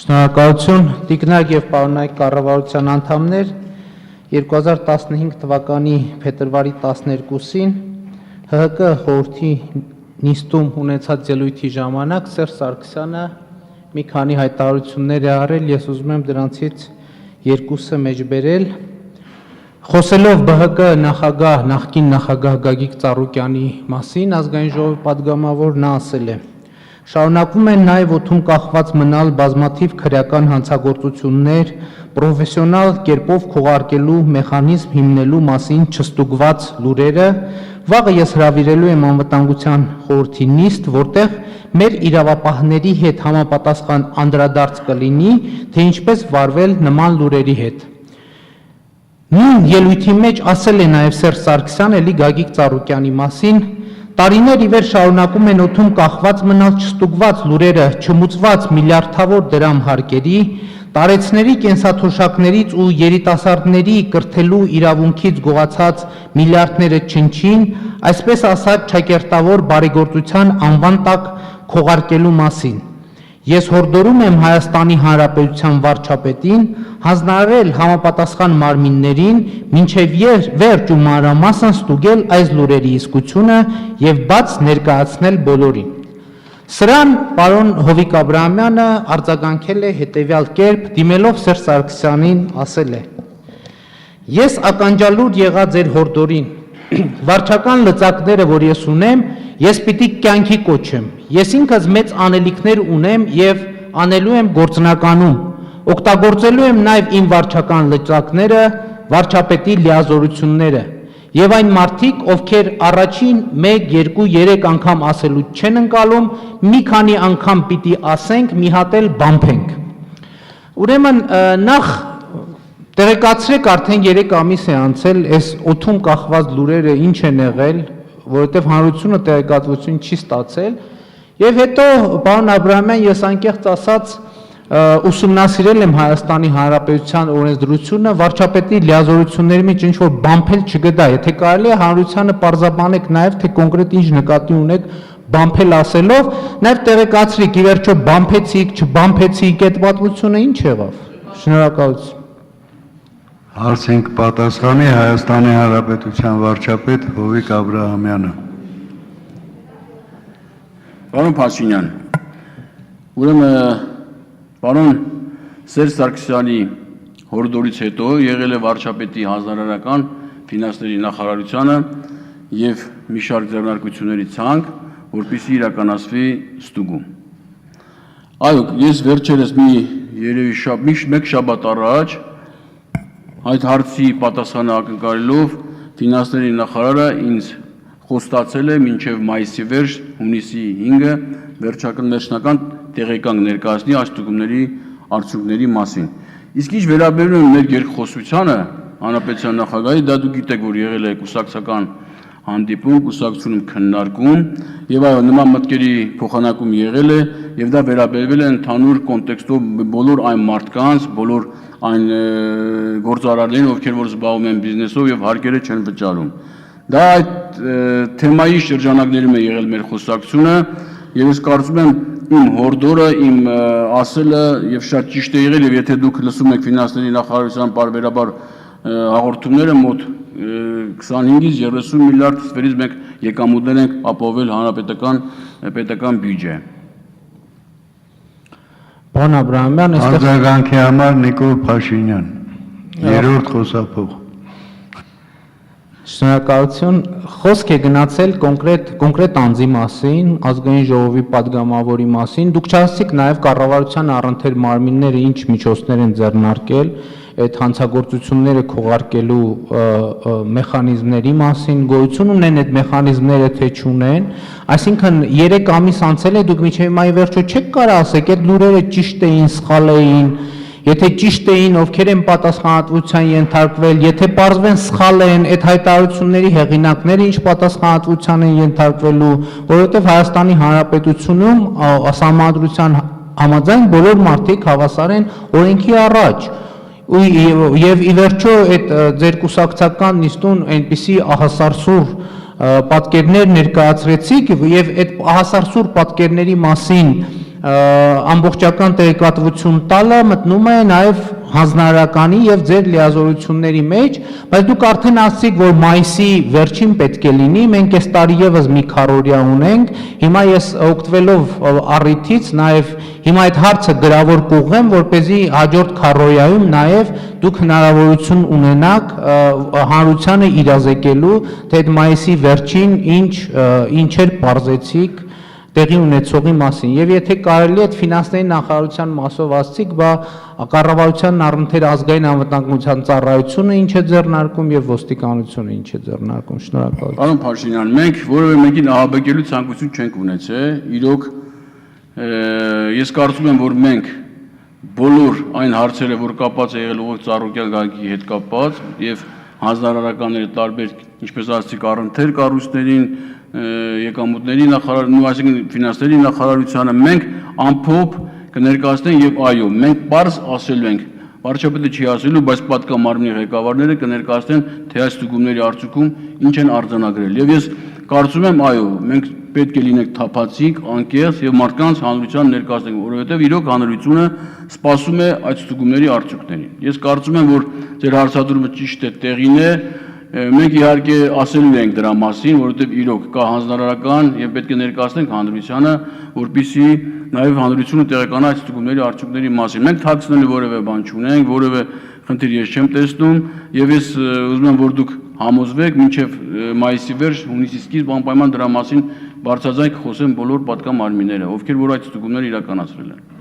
Շնորհակալություն տիկնակ եւ պարոնայք կառավարության անդամներ 2015 թվականի փետրվարի 12-ին ՀՀԿ խորհրդի նիստում ունեցած ելույթի ժամանակ Սերժ Սարգսյանը մի քանի հայտարարություններ է արել, ես ուզում եմ դրանցից երկուսը մեջբերել, խոսելով ԲՀԿ նախագահ, նախկին նախագահ Գագիկ Ծառուկյանի մասին, ազգային ժողովի պատգամավոր նա ասել է. Շարունակվում են նաև օդում կախված մնալ բազմաթիվ քրեական հանցագործություններ, պրոֆեսիոնալ կերպով քողարկելու մեխանիզմ հիմնելու մասին չստուգված լուրերը, վաղը ես հրավիրելու եմ անվտանգության խորհրդի նիստ, որտեղ մեր իրավապահների հետ համապատասխան անդրադարձ կլինի, թե ինչպես վարվել նման լուրերի հետ։ Նույն ելույթի մեջ ասել է նաև Սերժ Սարգսյանը էլի Գագիկ Ծառուկյանի մասին, տարիներ ի վեր շարունակում են օդում կախված մնալ չստուգված լուրերը, չմուծված միլիարդավոր դրամ հարկերի, տարեցների կենսաթոշակներից ու երիտասարդների կրթելու իրավունքից գողացած միլիարդները չնչին, այսպես ասած ճակերտավոր բարեգործության անվան տակ քողարկելու մասին։ Ես հորդորում եմ Հայաստանի Հանրապետության վարչապետին հանձնարարել համապատասխան մարմիններին մինչև վերջ ու մանրամասն ստուգել այս լուրերի իսկությունը եւ բաց ներկայացնել բոլորին։ Սրան պարոն Հովիկ Աբրահամյանը արձագանքել է հետեւյալ կերպ, դիմելով Սերժ Սարգսյանին ասել է. Ես ականջալուր եղա ձեր հորդորին, վարչական լծակները, որ ես ունեմ, ես պիտի կյանքի կոչեմ, ես ինքս մեծ անելիքներ ունեմ եւ անելու եմ գործնականում, օգտագործելու եմ նաեւ իմ վարչական լծակները, վարչապետի լիազորությունները եւ այն մարդիկ, ովքեր առաջին 1, 2, 3 անգամ ասելուց չեն ընկալում, մի քանի անգամ պիտի ասենք, մի հատ էլ բամփենք։ Ուրեմն նախ տեղեկացրեք արդեն 3 ամիս է անցել, այս օդում կախված լուրերը ինչ են եղել, որովհետև հանրությունը տեղեկատվություն չի ստացել, եւ հետո պարոն Աբրահամյան, ես անկեղծ ասած ուսումնասիրել եմ Հայաստանի Հանրապետության օրենսդրությունը, վարչապետի լիազորությունների մեջ ինչ-որ բամփել չգտա, եթե կարելի է հանրությանը պարզաբանեք նաեւ, թե կոնկրետ ինչ նկատի ունեք բամփել ասելով, նաեւ տեղեկացրեք, ի վերջո բամփեցիք, չբամփեցիք, այդ պատմությունը ինչ եղավ։ Շնորհակալություն։ Հարցին պատասխանի Հայաստանի Հանրապետության վարչապետ Հովիկ Աբրահամյանը։ Պարոն Փաշինյան, ուրեմն պարոն Սերժ Սարգսյանի հորդորից հետո եղել է վարչապետի հանձնարարական ֆինանսների նախարարությանը եւ մի շարք ձեռնարկությունների ցանկ, որպեսզի իրականացվի ստուգում։ Այո, ես վերջերս երևի մեկ շաբաթ առաջ այդ հարցի պատասխանը ակնկալելով ֆինանսների նախարարը ինձ խոստացել է մինչև մայիսի վերջ, հունիսի 5-ը վերջնական տեղեկանք ներկայացնի այս ստուգումների արդյունքների մասին։ Իսկ ինչ վերաբերում է մեր երկխոսությանը հանրապետության նախագահի, դա դուք գիտեք, որ եղել է կուսակցական հանդիպում, կուսակցությունում քննարկում եւ այո, նման մտքերի փոխանակում եղել է եւ դա վերաբերվել է ընդհանուր կոնտեքստով բոլոր այն մարդկանց, բոլոր այն գործարարներին, ովքեր որ զբաղվում են բիզնեսով եւ հարկերը չեն վճարում։ Դա այդ թեմայի շրջանակներում է եղել մեր խոսակցությունը եւ ես կարծում եմ իմ հորդորը, իմ ասելը եւ շատ ճիշտ է եղել եւ եթե դուք լսում եք ֆինանսների նախարարության բարբերաբար հաղորդումները մոտ 25-ից 30 միլիարդ ստվերից մենք եկամուտներ ենք ապահովել պետական բյուջե։ Պարոն Աբրահամյան, արձագանքի համար Նիկոլ Փաշինյան, երրորդ խոսափող։ Շնորհակալություն, խոսք է գնացել կոնկրետ անձի մասին, ազգային ժողովի պատգամավորի մասին, դուք չասացիք նաև կառավարության առընթեր մարմինները ինչ միջոցներ են ձեռնարկել այդ հանցագործությունները քողարկելու մեխանիզմների մասին, գոյություն ունեն այդ մեխանիզմները թե չունեն, այսինքն 3 ամիս անցել է, դուք մինչև մայիսի վերջո չեք կարող ասեք, այդ լուրերը ճիշտ էին, սխալ էին, եթե ճիշտ էին, ովքեր են պատասխանատվության ենթարկվել, եթե պարզվեն սխալ են, այդ հայտարարությունների հեղինակները ինչ պատասխանատվության են ենթարկվելու, որովհետև Հայաստանի Հանրապետությունում սահմանադրության համաձայն բոլոր մարդիկ հավասար են օրենքի առաջ։ Եվ ի վերջո այդ ձեր կուսակցական նիստում այնպիսի ահասարսուր պատկերներ ներկայացրեցիք եւ այդ ահասարսուր պատկերների մասին ամբողջական տեղեկատվություն տալը մտնում է նաև հանձնարարականի եւ ձեր լիազորությունների մեջ, բայց դուք արդեն ասացիք, որ մայիսի վերջին պետք է լինի, մենք այս տարի եւս մի քառորյա ունենք, հիմա ես օգտվելով առիթից նաև հիմա այդ հարցը գրավոր կուղեմ, որպեսզի հաջորդ քառորյայում նաև դուք հնարավորություն ունենաք հանրությանը իրազեկելու, թե այդ մայիսի վերջին ինչեր բարձեցիք տեղի ունեցողի մասին, եւ եթե կարելի է այդ ֆինանսների նախարարության մասով ասցիք, բա կառավարության առընթեր ազգային անվտանգության ծառայությունը ինչ է ձեռնարկում եւ ոստիկանությունը ինչ է ձեռնարկում։ Շնորհակալություն։ Պարոն Փաշինյան, մենք որևէ մեկին ահաբեկելու ցանկություն չենք ունեցել, իրոք ես կարծում եմ, որ մենք բոլոր այն հարցերը, որ կապված է եղել ուղիղ ծառայության գագի հետ կապված եւ հանձնարարականների տարբեր, ինչպես ասացիք, առընթեր կառույցներին, եկամուտների նախարարության, այսինքն ֆինանսների նախարարությանը մենք ամփոփ կներկայացնենք եւ այո, մենք բարձ ասելու ենք, վարչապետը չի ասելու, բայց պատգամարմնի ղեկավարները կներկայացնեն, թե այս ստուգումների արդյունքում ինչ են արձանագրել։ Եվ ես կարծում եմ, այո, մենք պետք է լինենք թափանցիկ, անկեղծ եւ մարդկանց հանրության ներկայացնենք, որովհետեւ իրոք հանրությունը սպասում է այդ ստուգումների արդյունքներին։ Ես կարծում եմ, որ ձեր հարցադրումը ճիշտ է, տեղին է, մենք իհարկե ասելու ենք դրա մասին, որովհետեւ իրոք կա հանձնարարական եւ պետք է ներկայացնենք հանրությանը, որպեսզի նաեւ հանրությունը տեղեկանա այդ ստուգումների արդյունքների մասին։ Մենք թաքցնելու որևէ բան չունենք, որևէ խնդիր ես չեմ տեսնում եւ ես ուզում եմ, որ դուք համոզվեք մինչեւ մայիսի վերջ, հունիսի սկիզբ անպայման դրա մասին բարձրաձայն խոսեն բոլոր պատգամարմինները, ովքեր որ այդ ստուգումները իրականացրել են։